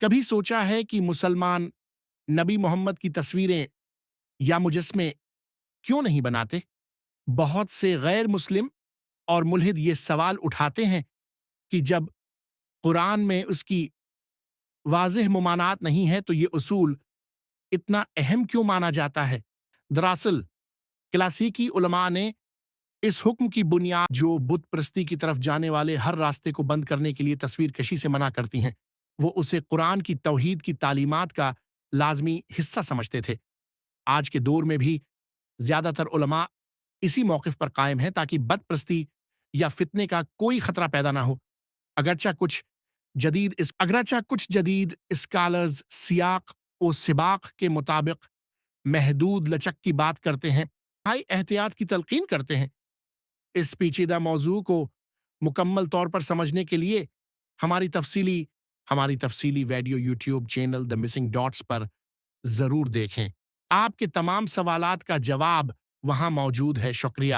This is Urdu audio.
کبھی سوچا ہے کہ مسلمان نبی محمد کی تصویریں یا مجسمے کیوں نہیں بناتے؟ بہت سے غیر مسلم اور ملحد یہ سوال اٹھاتے ہیں کہ جب قرآن میں اس کی واضح ممانعت نہیں ہے تو یہ اصول اتنا اہم کیوں مانا جاتا ہے؟ دراصل کلاسیکی علماء نے اس حکم کی بنیاد جو بت پرستی کی طرف جانے والے ہر راستے کو بند کرنے کے لیے تصویر کشی سے منع کرتی ہیں، وہ اسے قرآن کی توحید کی تعلیمات کا لازمی حصہ سمجھتے تھے۔ آج کے دور میں بھی زیادہ تر علماء اسی موقف پر قائم ہیں تاکہ بت پرستی یا فتنے کا کوئی خطرہ پیدا نہ ہو۔ اگرچہ کچھ جدید اسکالرز سیاق و سباق کے مطابق محدود لچک کی بات کرتے ہیں، ہائی احتیاط کی تلقین کرتے ہیں۔ اس پیچیدہ موضوع کو مکمل طور پر سمجھنے کے لیے ہماری تفصیلی ویڈیو یوٹیوب چینل دی مسنگ ڈاٹس پر ضرور دیکھیں۔ آپ کے تمام سوالات کا جواب وہاں موجود ہے۔ شکریہ۔